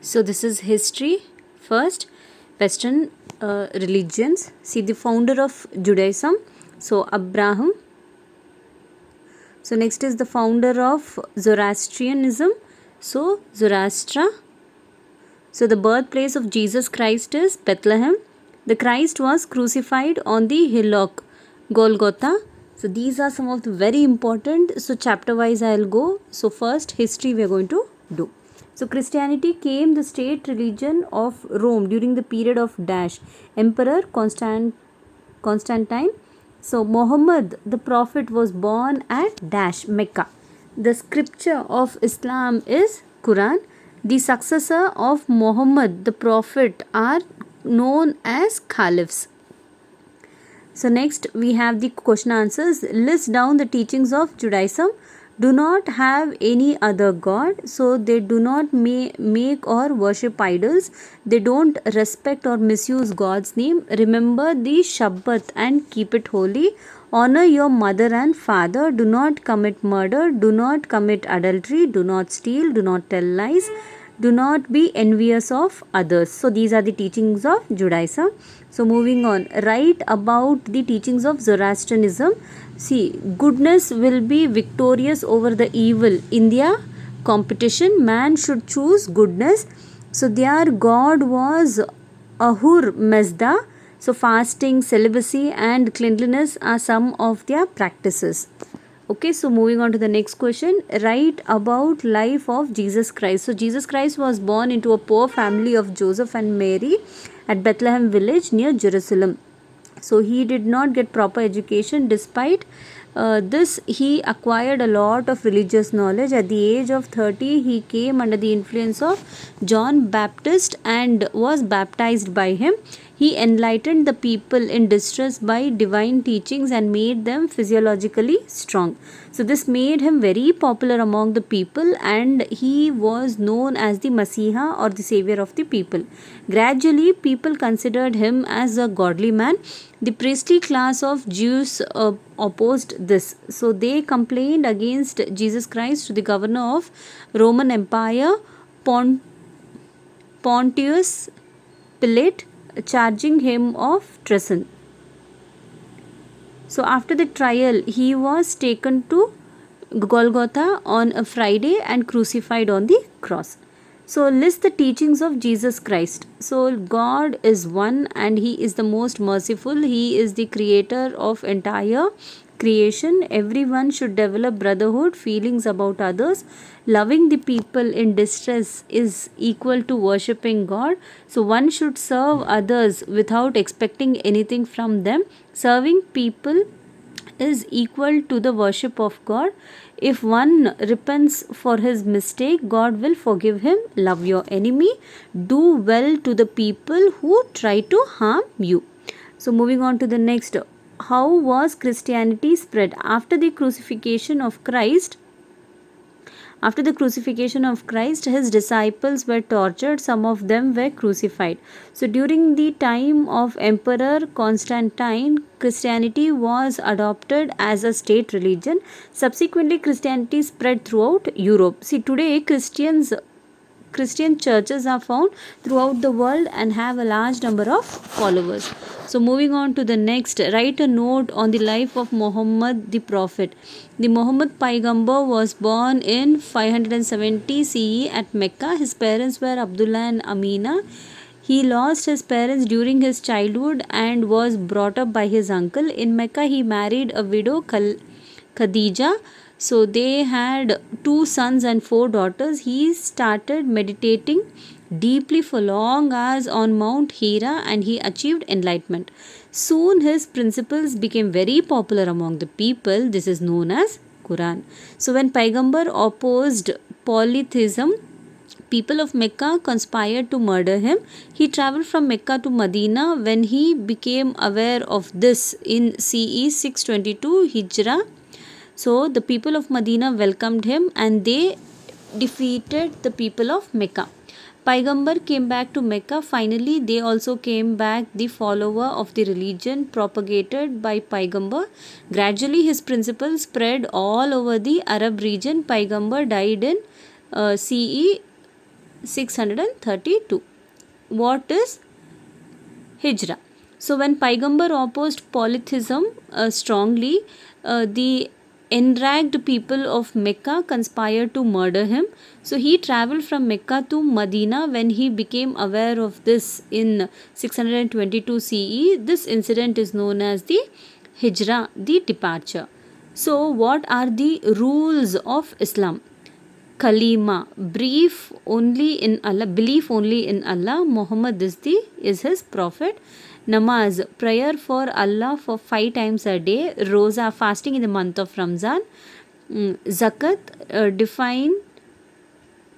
So this is history. First, Western religions. See the founder of Judaism. So Abraham. So next is the founder of Zoroastrianism. So Zoroaster. So the birthplace of Jesus Christ is Bethlehem. The Christ was crucified on the hillock Golgotha. So these are some of the very important. So chapter wise I'll go. So first history we are going to do. So Christianity came the state religion of Rome during the period of Dash Emperor Constantine. So Muhammad the prophet was born at Dash Mecca. The scripture of Islam is Quran. The successor of Muhammad the prophet are known as caliphs. So next we have the question answers. List down the teachings of Judaism. Do not have any other god, so they do not make or worship idols. They don't respect or misuse God's name. Remember the Shabbat and keep it holy. Honor your mother and father. Do not commit murder. Do not commit adultery. Do not steal. Do not tell lies. Do not be envious of others. So these are the teachings of Judaism. So moving on, write about the teachings of Zoroastrianism. See, goodness will be victorious over the evil. India competition, man should choose goodness. So their god was Ahur Mazda. So fasting, celibacy and cleanliness are some of their practices. Okay, so moving on to the next question. Write about life of Jesus Christ. So Jesus Christ was born into a poor family of Joseph and Mary at Bethlehem village near Jerusalem. So he did not get proper education. Despite this, he acquired a lot of religious knowledge. At the age of 30, he came under the influence of John Baptist and was baptized by him. He enlightened the people in distress by divine teachings and made them physiologically strong. So this made him very popular among the people, and he was known as the Messiah or the savior of the people. Gradually, people considered him as a godly man. The priestly class of Jews opposed this. So they complained against Jesus Christ to the governor of Roman Empire, Pontius Pilate, charging him of treason. So after the trial, he was taken to Golgotha on a Friday and crucified on the cross. So list the teachings of Jesus Christ. So God is one and he is the most merciful. He is the creator of entire creation. Everyone should develop brotherhood, feelings about others. Loving the people in distress is equal to worshipping God. So one should serve others without expecting anything from them. Serving people is equal to the worship of God. If one repents for his mistake, God will forgive him. Love your enemy. Do well to the people who try to harm you. So moving on to the next. How was Christianity spread? After the crucifixion of Christ, his disciples were tortured, some of them were crucified. So during the time of Emperor Constantine, Christianity was adopted as a state religion. Subsequently, Christianity spread throughout Europe. See, today Christian churches are found throughout the world and have a large number of followers. So moving on to the next, write a note on the life of Muhammad the Prophet. The Muhammad Paigambar was born in 570 CE at Mecca. His parents were Abdullah and Amina. He lost his parents during his childhood and was brought up by his uncle. In Mecca, he married a widow, Khadija. So they had 2 sons and 4 daughters. He started meditating deeply for long hours on Mount Hira and he achieved enlightenment. Soon his principles became very popular among the people. This is known as Quran. So when Paigambar opposed polytheism, people of Mecca conspired to murder him. He traveled from Mecca to Medina. When he became aware of this in CE 622 Hijrah, so the people of Medina welcomed him and they defeated the people of Mecca. Paigambar came back to Mecca. Finally, they also came back, the follower of the religion propagated by Paigambar. Gradually, his principles spread all over the Arab region. Paigambar died in CE 632. What is Hijra? So when Paigambar opposed polytheism strongly, the enraged people of Mecca conspired to murder him. So he traveled from Mecca to Medina. When he became aware of this in 622 CE, this incident is known as the Hijra, the departure. So what are the rules of Islam? Kalima, belief only in Allah. Muhammad is his prophet. Namaz, prayer for Allah for 5 times a day. Roza, fasting in the month of Ramzan. Zakat,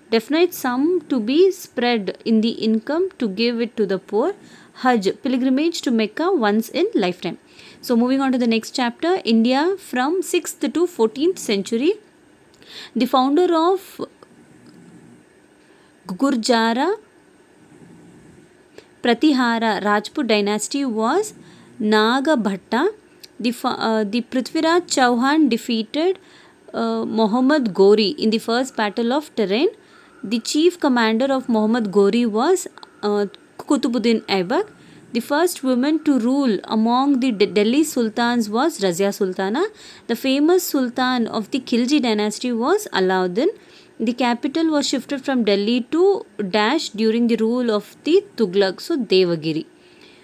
definite sum to be spread in the income to give it to the poor. Hajj, pilgrimage to Mecca once in lifetime. So moving on to the next chapter, India from 6th to 14th century. The founder of Gurjara Pratihara Rajput dynasty was Nagabhatta. The Prithviraj Chauhan defeated Muhammad Ghori in the first battle of Terrain. The chief commander of Muhammad Ghori was Kutubuddin Aibak. The first woman to rule among the Delhi sultans was Razia Sultana. The famous sultan of the Khilji dynasty was Alauddin. The capital was shifted from Delhi to Dash during the rule of the Tughlaq, so Devagiri.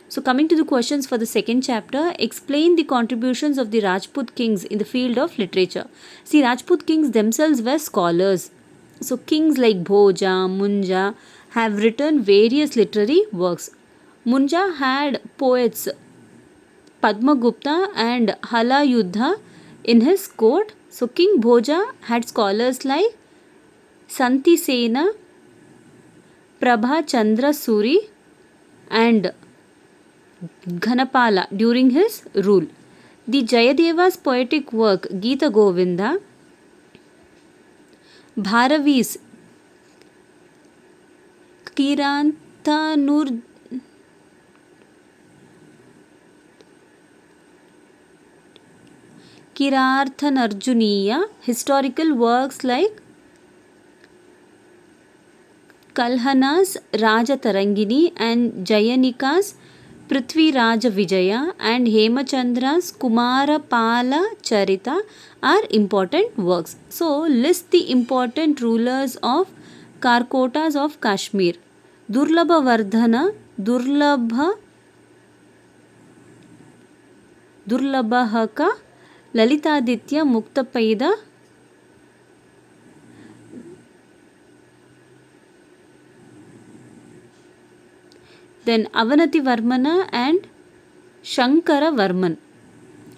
So coming to the questions for the second chapter, explain the contributions of the Rajput kings in the field of literature. See, Rajput kings themselves were scholars. So kings like Bhoja, Munja have written various literary works. Munja had poets Padmagupta and Hala Yuddha in his court. So King Bhoja had scholars like Santi Sena, Prabha Chandra Suri and Ghanapala during his rule. The Jayadeva's poetic work Gita Govinda, Bharavi's Kirarthanarjuniya, historical works like Kalhana's Raja Tarangini and Jayanika's Prithvi Raja Vijaya and Hemachandra's Kumara Pala Charita are important works. So list the important rulers of Karkotas of Kashmir. Durlabha Vardhana, Durlabhaka, Lalitaditya Muktapaida, then Avanati Varmana and Shankara Varman.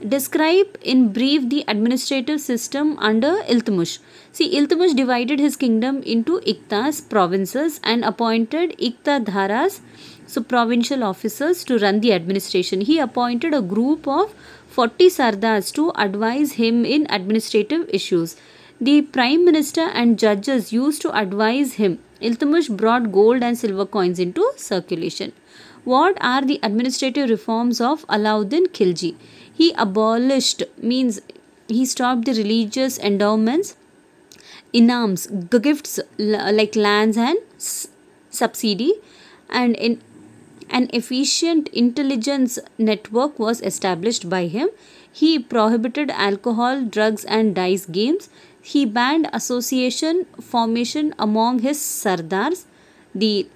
Describe in brief the administrative system under Iltutmish. See, Iltutmish divided his kingdom into Iktas, provinces, and appointed Iktadharas, so provincial officers, to run the administration. He appointed a group of 40 Sardars to advise him in administrative issues. The prime minister and judges used to advise him. Iltutmish brought gold and silver coins into circulation. What are the administrative reforms of Alauddin Khilji? He abolished, means he stopped the religious endowments, inams, gifts like lands and subsidy, and an efficient intelligence network was established by him. He prohibited alcohol, drugs and dice games. He banned association formation among his sardars, the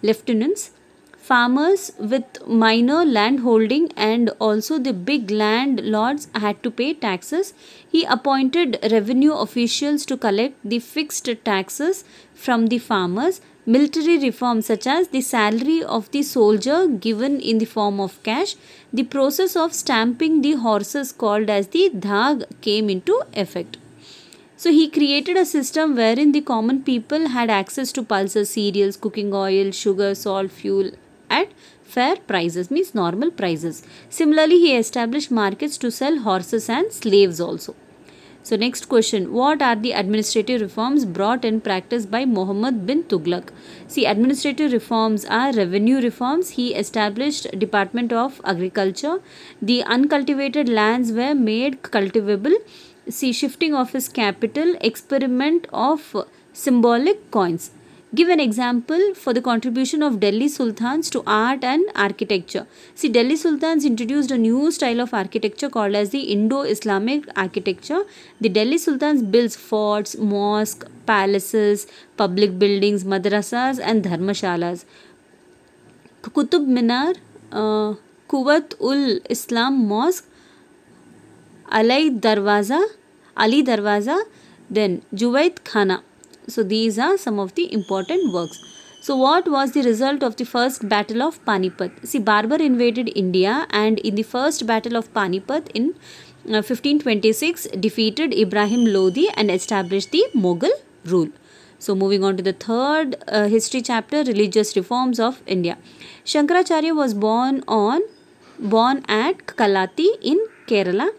lieutenants. Farmers with minor land holding and also the big landlords had to pay taxes. He appointed revenue officials to collect the fixed taxes from the farmers. Military reforms such as the salary of the soldier given in the form of cash. The process of stamping the horses called as the dhag came into effect. So he created a system wherein the common people had access to pulses, cereals, cooking oil, sugar, salt, fuel at fair prices, means normal prices. Similarly, he established markets to sell horses and slaves also. So next question, what are the administrative reforms brought in practice by Muhammad bin Tughlaq? See, administrative reforms are revenue reforms. He established Department of Agriculture. The uncultivated lands were made cultivable. See, shifting of his capital, experiment of symbolic coins. Give an example for the contribution of Delhi Sultans to art and architecture. See, Delhi Sultans introduced a new style of architecture called as the Indo-Islamic architecture. The Delhi Sultans built forts, mosques, palaces, public buildings, madrasas and dharmashalas. Qutub Minar, Quwat ul Islam Mosque, Ali Darwaza, then Juwaid Khana. So these are some of the important works. So what was the result of the first battle of Panipat? See, Barbar invaded India and in the first battle of Panipat in 1526 defeated Ibrahim Lodi and established the Mughal rule. So moving on to the third history chapter, religious reforms of India. Shankaracharya was born at Kalati in Kerala.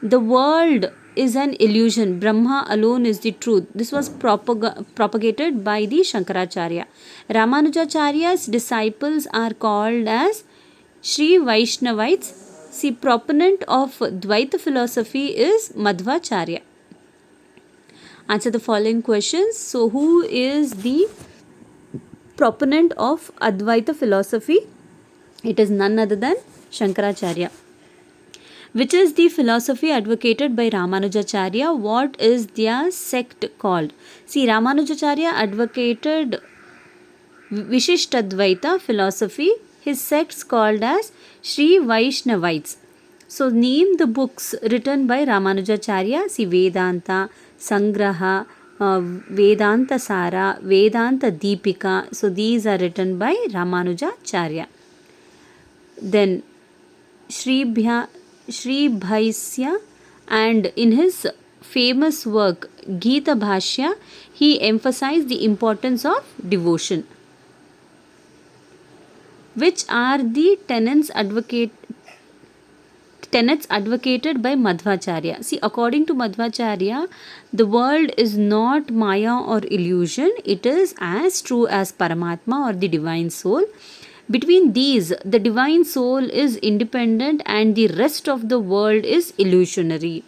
The world is an illusion. Brahma alone is the truth. This was propagated by the Shankaracharya. Ramanujacharya's disciples are called as Sri Vaishnavites. See, proponent of Dvaita philosophy is Madhvacharya. Answer the following questions. So, who is the proponent of Advaita philosophy? It is none other than Shankaracharya. Which is the philosophy advocated by Ramanujacharya? What is their sect called? See, Ramanujacharya advocated Vishishtadvaita philosophy. His sects called as Sri Vaishnavites. So, name the books written by Ramanujacharya. See, Vedanta, Sangraha, Vedanta Sara, Vedanta Deepika. So, these are written by Ramanujacharya. Then, Sri Bhaisya, and in his famous work Gita Bhashya, he emphasized the importance of devotion. Which are the tenets advocated by Madhvacharya? See, according to Madhvacharya, the world is not Maya or illusion. It is as true as Paramatma or the divine soul. Between these, the divine soul is independent and the rest of the world is illusionary.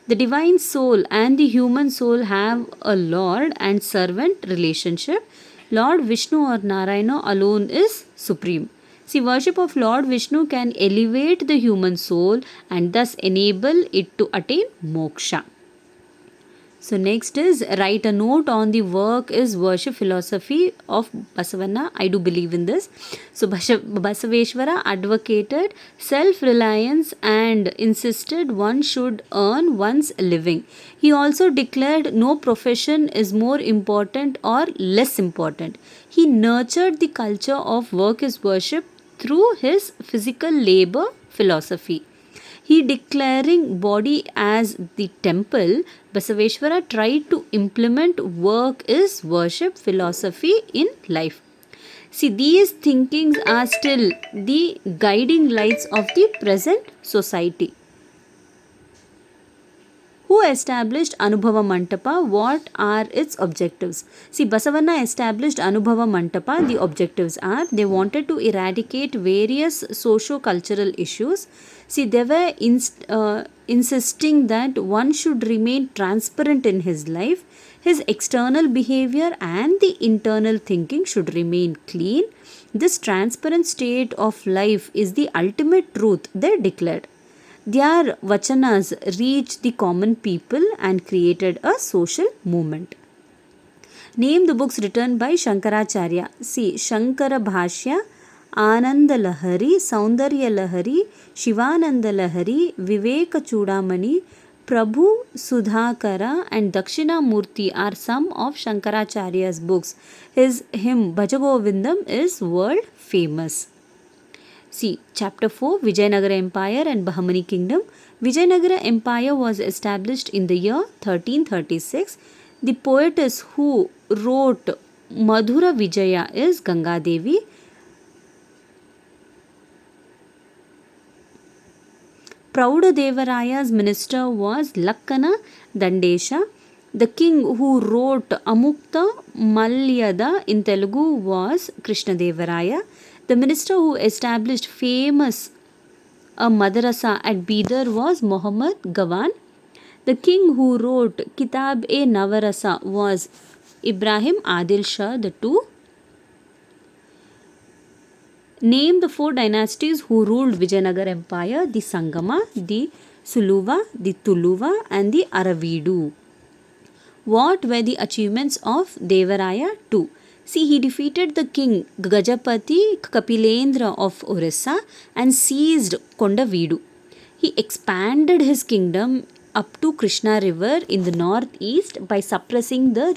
The divine soul and the human soul have a lord and servant relationship. Lord Vishnu or Narayana alone is supreme. See, worship of Lord Vishnu can elevate the human soul and thus enable it to attain moksha. So next is write a note on the work is worship philosophy of Basavanna. I do believe in this. So Basaveshwara advocated self-reliance and insisted one should earn one's living. He also declared no profession is more important or less important. He nurtured the culture of work is worship through his physical labor philosophy. He declaring body as the temple, Basaveshwara tried to implement work is worship philosophy in life. See, these thinkings are still the guiding lights of the present society. Who established Anubhava Mantapa? What are its objectives? See, Basavanna established Anubhava Mantapa. The objectives are they wanted to eradicate various socio-cultural issues. See, they were insisting that one should remain transparent in his life. His external behavior and the internal thinking should remain clean. This transparent state of life is the ultimate truth, they declared. Their vachanas reached the common people and created a social movement. Name the books written by Shankaracharya. See, Shankara Bhashya, Ananda Lahari, Saundarya Lahari, Shivananda Lahari, Viveka Chudamani, Prabhu Sudhakara and Dakshina Murti are some of Shankaracharya's books. His hymn Bhajagovindam is world famous. See, chapter 4, Vijayanagara Empire and Bahmani Kingdom. Vijayanagara Empire was established in the year 1336. The poetess who wrote Madhura Vijaya is Ganga Devi. Praudadevaraya's minister was Lakkana Dandesha. The king who wrote Amukta Malyada in Telugu was Krishnadevaraya. The minister who established famous madrasa at Bidar was Muhammad Gawan. The king who wrote Kitab-e-Navarasa was Ibrahim Adil Shah the two. Name the four dynasties who ruled Vijayanagar Empire: the Sangama, the Suluva, the Tuluva, and the Aravidu. What were the achievements of Devaraya II? See, he defeated the king Gajapati Kapilendra of Orissa and seized Kondavidu. He expanded his kingdom up to Krishna river in the northeast by suppressing the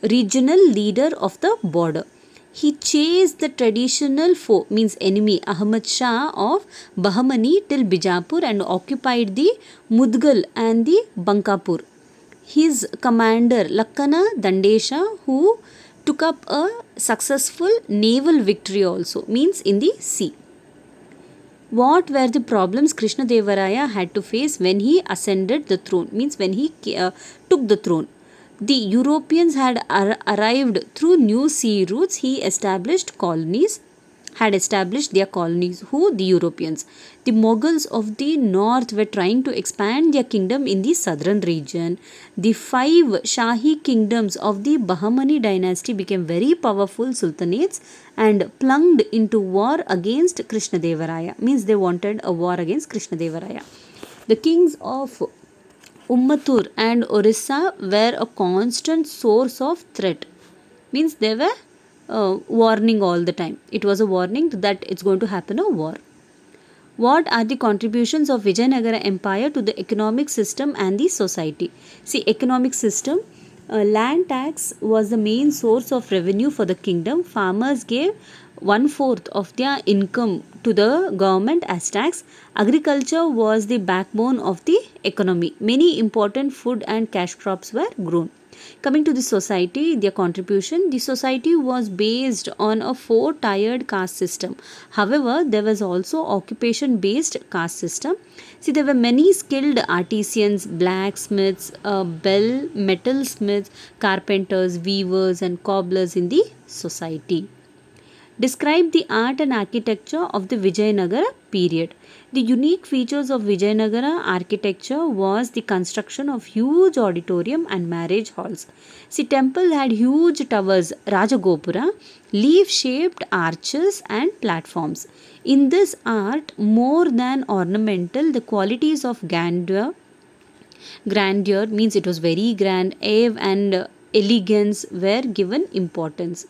regional leader of the border. He chased the traditional foe, means enemy, Ahmad Shah of Bahmani till Bijapur and occupied the Mudgal and the Bankapur. His commander Lakkana Dandesha, who took up a successful naval victory also, means in the sea. What were the problems Krishna Devaraya had to face when he ascended the throne, means when he took the throne? The Europeans had arrived through new sea routes. He had established their colonies. Who? The Europeans. The Mughals of the north were trying to expand their kingdom in the southern region. The 5 Shahi kingdoms of the Bahmani dynasty became very powerful sultanates and plunged into war against Krishnadevaraya. Means they wanted a war against Krishnadevaraya. The kings of Ummatur and Orissa were a constant source of threat. Means they were warning all the time. It was a warning that it's going to happen a war. What are the contributions of Vijayanagara Empire to the economic system and the society? See, economic system, land tax was the main source of revenue for the kingdom. Farmers gave 1/4 of their income to the government as tax. Agriculture was the backbone of the economy. Many important food and cash crops were grown. Coming to the society, their contribution, the society was based on a 4-tiered caste system. However, there was also occupation based caste system. See, there were many skilled artisans, blacksmiths, bell, metalsmiths, carpenters, weavers, and cobblers in the society. Describe the art and architecture of the Vijayanagara period. The unique features of Vijayanagara architecture was the construction of huge auditorium and marriage halls. See, temple had huge towers, Rajagopura, leaf-shaped arches and platforms. In this art, more than ornamental, the qualities of grandeur means it was very grand, awe and elegance were given importance.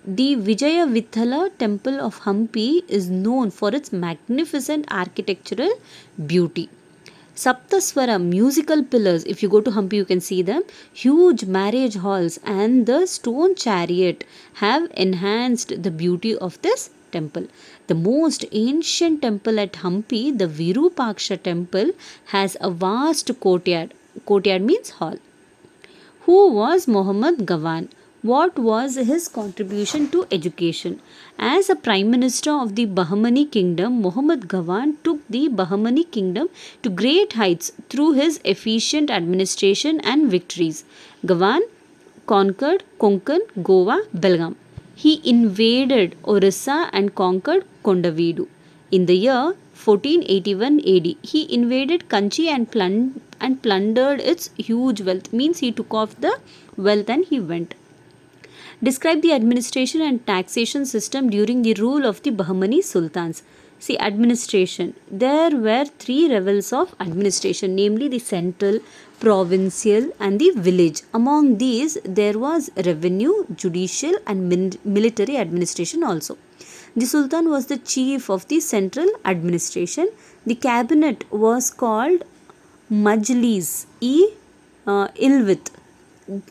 The Vijaya Vithala temple of Hampi is known for its magnificent architectural beauty. Saptaswara musical pillars, if you go to Hampi you can see them, huge marriage halls and the stone chariot have enhanced the beauty of this temple. The most ancient temple at Hampi, the Virupaksha temple, has a vast courtyard. Courtyard means hall. Who was Muhammad Gawan? What was his contribution to education? As a prime minister of the Bahmani kingdom, Muhammad Gawan took the Bahmani kingdom to great heights through his efficient administration and victories. Gawan conquered Konkan, Goa, Belgaum. He invaded Orissa and conquered Kondavidu. In the year 1481 AD, he invaded Kanchi and plundered its huge wealth. Means he took off the wealth and he went. Describe the administration and taxation system during the rule of the Bahmani sultans. See, administration. There were 3 levels of administration, namely the central, provincial, and the village. Among these, there was revenue, judicial, and military administration also. The sultan was the chief of the central administration. The cabinet was called Majlis-e-Ilwit.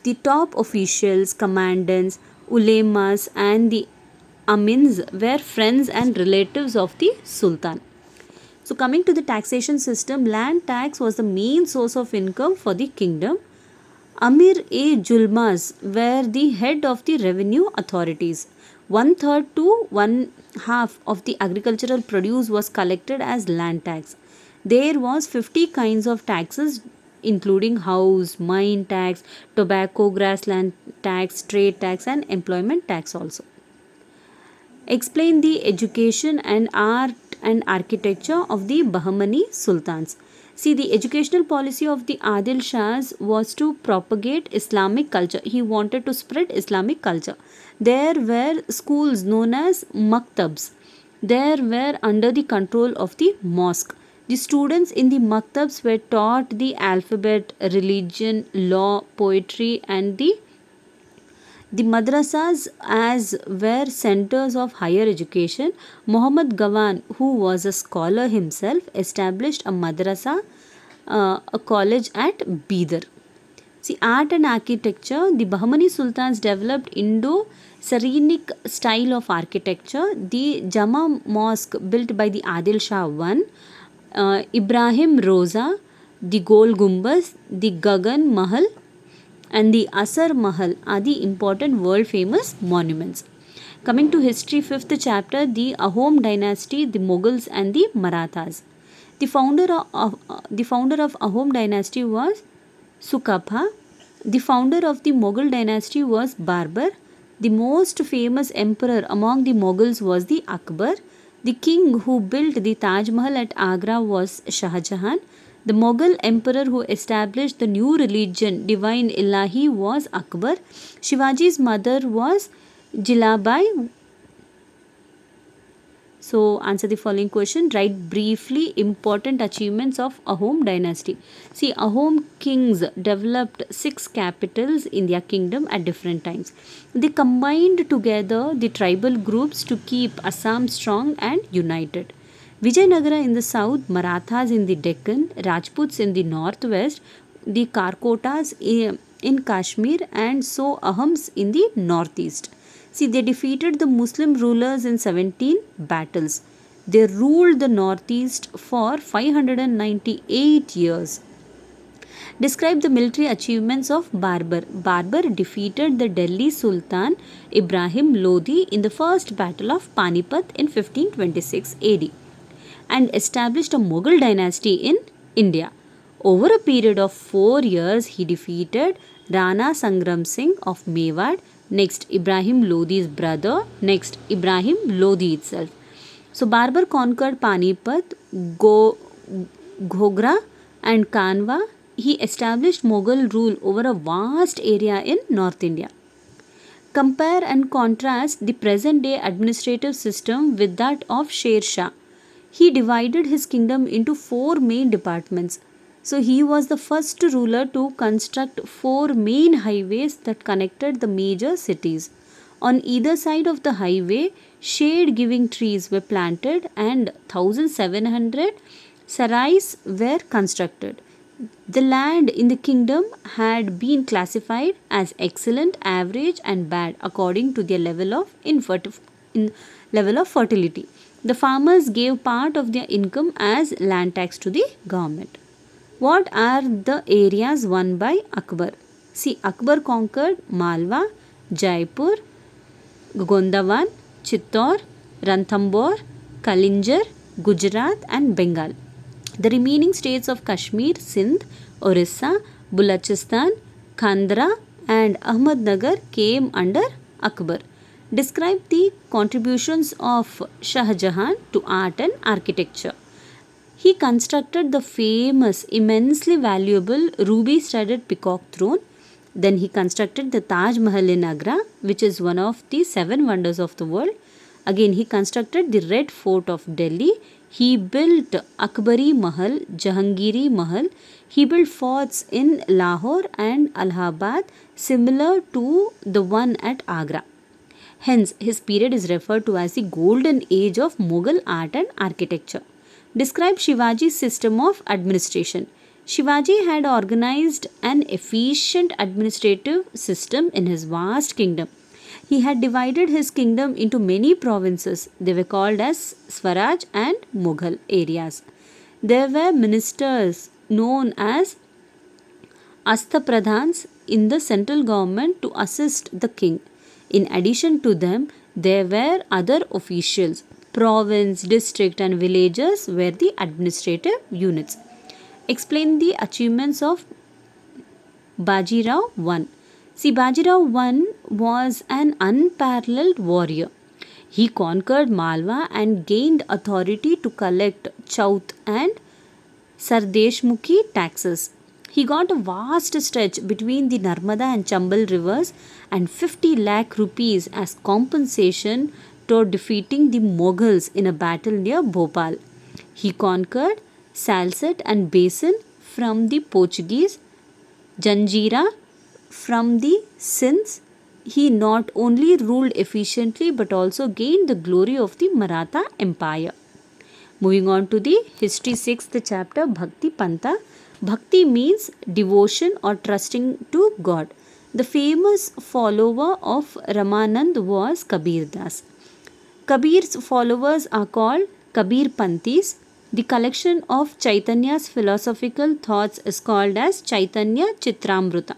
The top officials, commandants, ulemas, and the amins were friends and relatives of the sultan. So, coming to the taxation system, land tax was the main source of income for the kingdom. Amir-e-Julmas were the head of the revenue authorities. 1/3 to 1/2 of the agricultural produce was collected as land tax. There was 50 kinds of taxes including house, mine tax, tobacco, grassland tax, trade tax, and employment tax also. Explain the education and art and architecture of the Bahmani sultans. See, the educational policy of the Adil Shahs was to propagate Islamic culture. He wanted to spread Islamic culture. There were schools known as maktabs. There were under the control of the mosque. The students in the maktabs were taught the alphabet, religion, law, poetry, and the madrasas as were centers of higher education. Muhammad Gawan, who was a scholar himself, established a madrasa, a college at Bidar. See, art and architecture. The Bahmani sultans developed Indo-Sarenic style of architecture. The Jama mosque built by the Adil Shah I, Ibrahim Roza, the Gol Gumbaz, the Gagan Mahal, and the Asar Mahal are the important world famous monuments. Coming to history, fifth chapter, the Ahom dynasty, the Mughals and the Marathas. The founder of Ahom dynasty was Sukapha. The founder of the Mughal dynasty was Barbar. The most famous emperor among the Mughals was the Akbar. The king who built the Taj Mahal at Agra was Shah Jahan. The Mughal emperor who established the new religion, Divine Ilahi, was Akbar. Shivaji's mother was Jilabai. So, answer the following question. Write briefly important achievements of Ahom dynasty. See, Ahom kings developed 6 capitals in their kingdom at different times. They combined together the tribal groups to keep Assam strong and united. Vijayanagara in the south, Marathas in the Deccan, Rajputs in the northwest, the Karkotas in Kashmir, and so Ahams in the northeast. See, they defeated the Muslim rulers in 17 battles. They ruled the northeast for 598 years. Describe the military achievements of Barbar. Barbar defeated the Delhi Sultan Ibrahim Lodi in the first battle of Panipat in 1526 AD and established a Mughal dynasty in India. Over a period of 4 years, he defeated Rana Sangram Singh of Mewad, next Ibrahim Lodi's brother, next Ibrahim Lodi itself. So Barbar conquered Panipat, Ghogra and Kanwa. He established Mughal rule over a vast area in North India. Compare and contrast the present day administrative system with that of Sher Shah. He divided his kingdom into 4 main departments. So he was the first ruler to construct 4 main highways that connected the major cities. On either side of the highway, shade-giving trees were planted and 1,700 sarais were constructed. The land in the kingdom had been classified as excellent, average and bad according to their level of fertility. The farmers gave part of their income as land tax to the government. What are the areas won by Akbar? See, Akbar conquered Malwa, Jaipur, Gondawan, Chittor, Ranthambore, Kalinjar, Gujarat and Bengal. The remaining states of Kashmir, Sindh, Orissa, Balochistan, Khandra and Ahmednagar came under Akbar. Describe the contributions of Shah Jahan to art and architecture. He constructed the famous, immensely valuable ruby-studded peacock throne. Then he constructed the Taj Mahal in Agra, which is one of the 7 wonders of the world. Again, he constructed the Red Fort of Delhi. He built Akbari Mahal, Jahangiri Mahal. He built forts in Lahore and Allahabad, similar to the one at Agra. Hence, his period is referred to as the golden age of Mughal art and architecture. Describe Shivaji's system of administration. Shivaji had organized an efficient administrative system in his vast kingdom. He had divided his kingdom into many provinces. They were called as Swaraj and Mughal areas. There were ministers known as Asthapradhans in the central government to assist the king. In addition to them, there were other officials. Province, district and villages were the administrative units. Explain the achievements of Bajirao I. See, Bajirao I was an unparalleled warrior. He conquered Malwa and gained authority to collect Chaut and Sir Deshmukhi taxes. He got a vast stretch between the Narmada and Chambal rivers and 50 lakh rupees as compensation toward defeating the Mughals in a battle near Bhopal. He conquered Salsette and Basin from the Portuguese, Janjira from the Sinds. He not only ruled efficiently but also gained the glory of the Maratha Empire. Moving on to the history 6th chapter, Bhakti Pantha. Bhakti means devotion or trusting to God. The famous follower of Ramanand was Kabir Das. Kabir's followers are called Kabir Panthis. The collection of Chaitanya's philosophical thoughts is called as Chaitanya Chitramruta.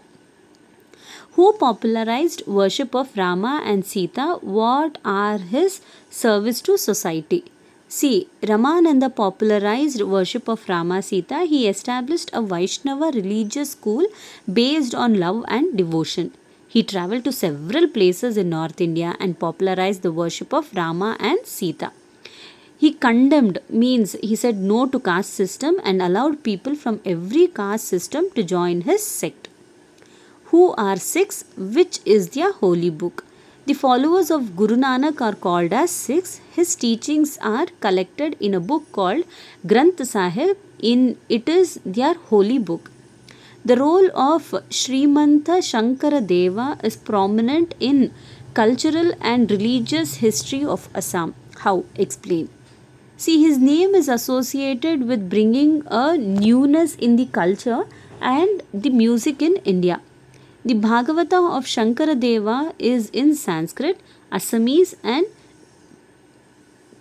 Who popularized worship of Rama and Sita? What are his service to society? See, Ramananda popularized worship of Rama Sita. He established a Vaishnava religious school based on love and devotion. He traveled to several places in North India and popularized the worship of Rama and Sita. He condemned, means he said no to caste system and allowed people from every caste system to join his sect. Who are Sikhs? Which is their holy book? The followers of Guru Nanak are called as Sikhs. His teachings are collected in a book called Granth Sahib. It is their holy book. The role of Srimanta Shankara Deva is prominent in cultural and religious history of Assam. How? Explain. See, his name is associated with bringing a newness in the culture and the music in India. The Bhagavata of Shankara Deva is in Sanskrit, Assamese and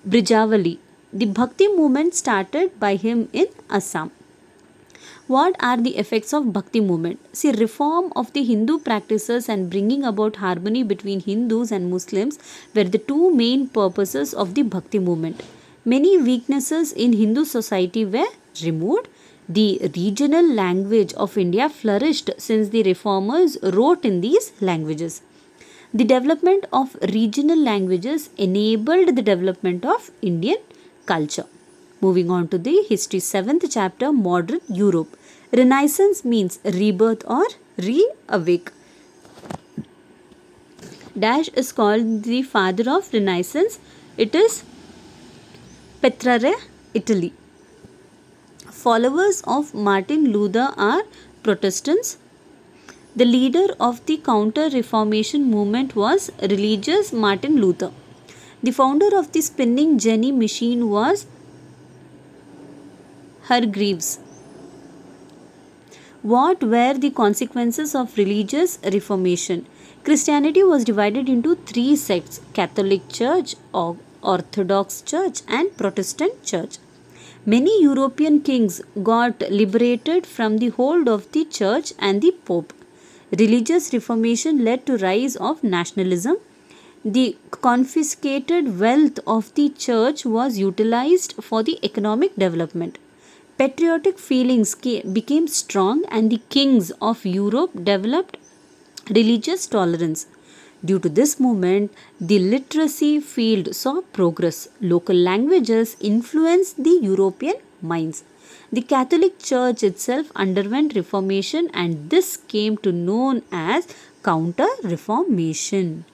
Brijavali. The Bhakti movement started by him in Assam. What are the effects of Bhakti movement? See, reform of the Hindu practices and bringing about harmony between Hindus and Muslims were the two main purposes of the Bhakti movement. Many weaknesses in Hindu society were removed. The regional language of India flourished since the reformers wrote in these languages. The development of regional languages enabled the development of Indian culture. Moving on to the history 7th chapter, Modern Europe. Renaissance means rebirth or re-awake. Dash is called the father of Renaissance. It is Petrarch, Italy. Followers of Martin Luther are Protestants. The leader of the Counter-Reformation movement was religious Martin Luther. The founder of the spinning jenny machine was Hargreaves. What were the consequences of religious reformation? Christianity was divided into three sects: Catholic Church, Orthodox Church, and Protestant Church. Many European kings got liberated from the hold of the church and the pope. Religious reformation led to rise of nationalism. The confiscated wealth of the church was utilized for the economic development. Patriotic feelings became strong and the kings of Europe developed religious tolerance. Due to this movement, the literacy field saw progress. Local languages influenced the European minds. The Catholic Church itself underwent reformation and this came to known as Counter-Reformation.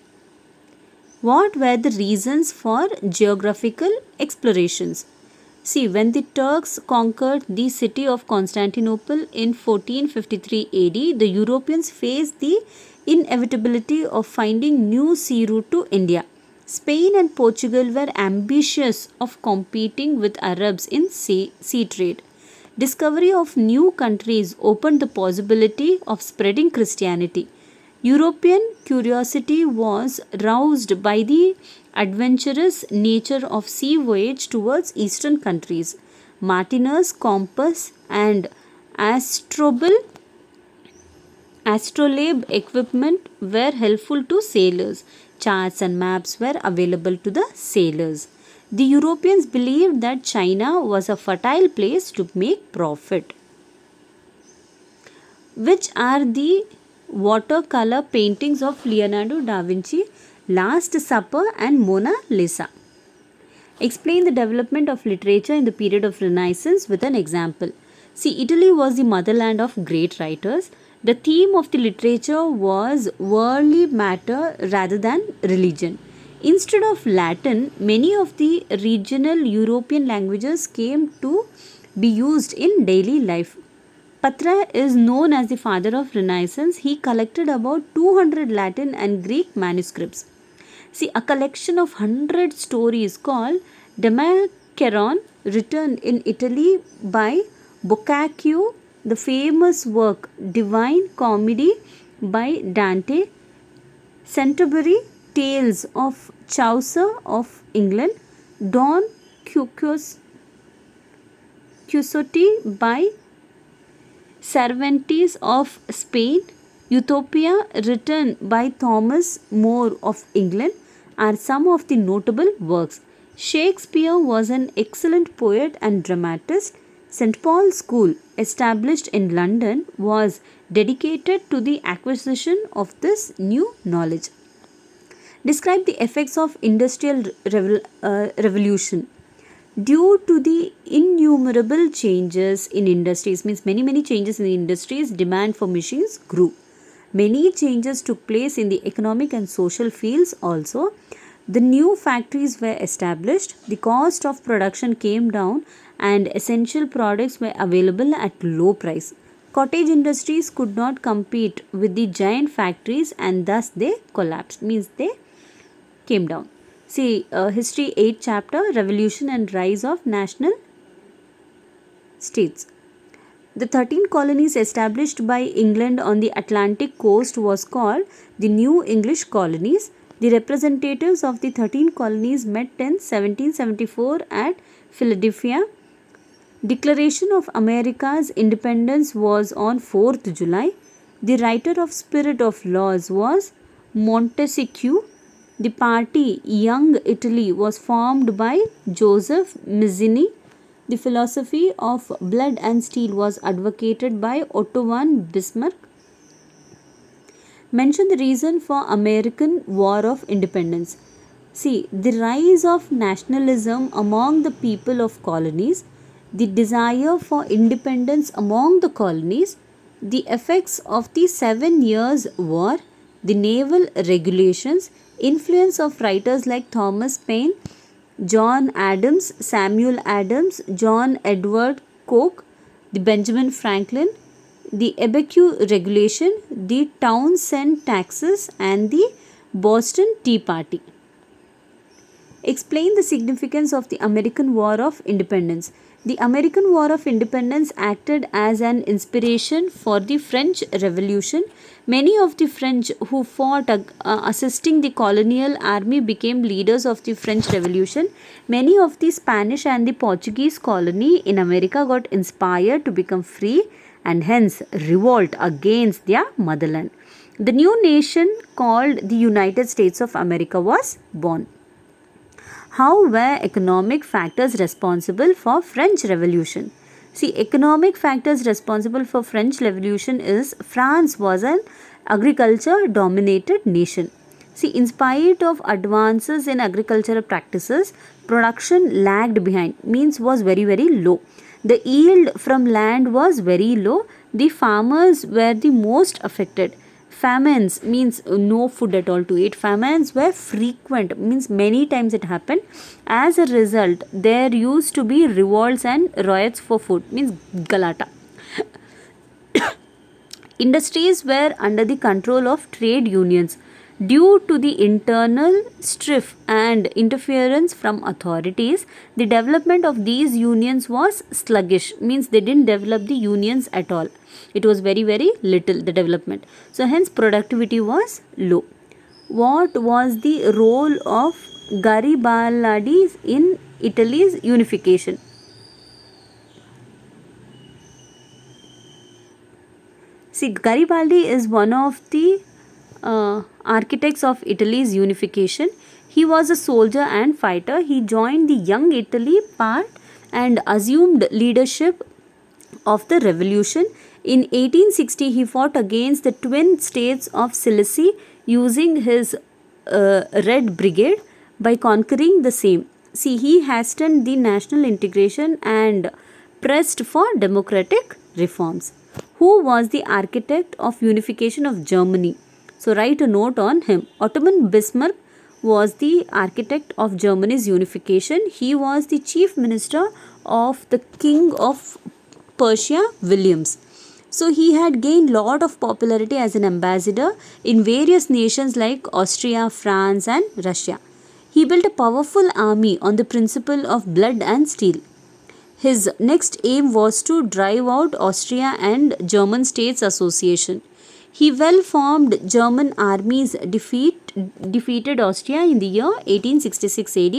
What were the reasons for geographical explorations? See, when the Turks conquered the city of Constantinople in 1453 AD, the Europeans faced the inevitability of finding new sea route to India. Spain and Portugal were ambitious of competing with Arabs in sea trade. Discovery of new countries opened the possibility of spreading Christianity. European curiosity was roused by the adventurous nature of sea voyage towards eastern countries. Martiner's compass and astrolabe equipment were helpful to sailors. Charts and maps were available to the sailors. The Europeans believed that China was a fertile place to make profit. Which are the watercolor paintings of Leonardo da Vinci? Last Supper and Mona Lisa. Explain the development of literature in the period of Renaissance with an example. See, Italy was the motherland of great writers. The theme of the literature was worldly matter rather than religion. Instead of Latin, many of the regional European languages came to be used in daily life. Patra is known as the father of Renaissance. He collected about 200 Latin and Greek manuscripts. See, a collection of 100 stories called Democharon, written in Italy by Boccaccio, the famous work Divine Comedy by Dante, Canterbury Tales of Chaucer of England, Don Quixote by Cervantes of Spain, Utopia written by Thomas More of England are some of the notable works. Shakespeare was an excellent poet and dramatist. St. Paul's School, established in London, was dedicated to the acquisition of this new knowledge. Describe the effects of industrial revolution. Due to the innumerable changes in industries, means many changes in the industries, demand for machines grew. Many changes took place in the economic and social fields also. The new factories were established, the cost of production came down, and essential products were available at low price. Cottage industries could not compete with the giant factories, and thus they collapsed, means they came down. See, History 8th chapter, Revolution and Rise of National States. The 13 colonies established by England on the Atlantic coast was called the New English Colonies. The representatives of the 13 colonies met in 1774 at Philadelphia. Declaration of America's independence was on 4th July. The writer of Spirit of Laws was Montesquieu. The party Young Italy was formed by Joseph Mazzini. The philosophy of blood and steel was advocated by Otto von Bismarck. Mention the reason for American War of Independence. See, the rise of nationalism among the people of colonies, the desire for independence among the colonies, the effects of the 7 Years' War, the naval regulations, influence of writers like Thomas Paine, John Adams, Samuel Adams, John Edward Coke, the Benjamin Franklin, the Abiquiu regulation, the Townshend taxes, and the Boston Tea Party. Explain the significance of the American War of Independence. The American War of Independence acted as an inspiration for the French Revolution. Many of the French who fought assisting the colonial army became leaders of the French Revolution. Many of the Spanish and the Portuguese colony in America got inspired to become free and hence revolt against their motherland. The new nation called the United States of America was born. How were economic factors responsible for French Revolution? See, economic factors responsible for French Revolution is France was an agriculture dominated nation. See, in spite of advances in agricultural practices, production lagged behind, means was very low. The yield from land was very low. The farmers were the most affected. Famines, means no food at all to eat. Famines were frequent, means many times it happened. As a result, there used to be revolts and riots for food, means galata. Industries were under the control of trade unions. Due to the internal strife and interference from authorities, the development of these unions was sluggish, means they didn't develop the unions at all. It was very little, the development. So hence productivity was low. What was the role of Garibaldi in Italy's unification? See, Garibaldi is one of the architects of Italy's unification. He was a soldier and fighter. He joined the Young Italy part and assumed leadership of the revolution. In 1860, he fought against the twin states of Sicily using his Red Brigade by conquering the same. See, he hastened the national integration and pressed for democratic reforms. Who was the architect of unification of Germany? So write a note on him. Ottoman Bismarck was the architect of Germany's unification. He was the chief minister of the King of Persia, Williams. So he had gained lot of popularity as an ambassador in various nations like Austria, France and Russia. He built a powerful army on the principle of blood and steel. His next aim was to drive out Austria and German States Association. He well formed German armies defeated Austria in the year 1866 AD.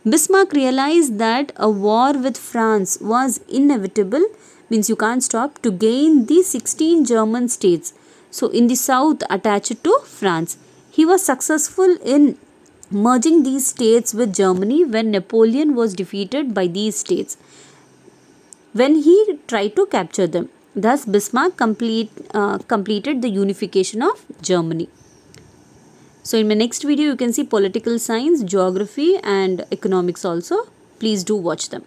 Bismarck realized that a war with France was inevitable, means you can't stop, to gain the 16 German states, so in the south attached to France. He was successful in merging these states with Germany when Napoleon was defeated by these states when he tried to capture them. Thus, Bismarck completed the unification of Germany. So, in my next video, you can see political science, geography, and economics also. Please do watch them.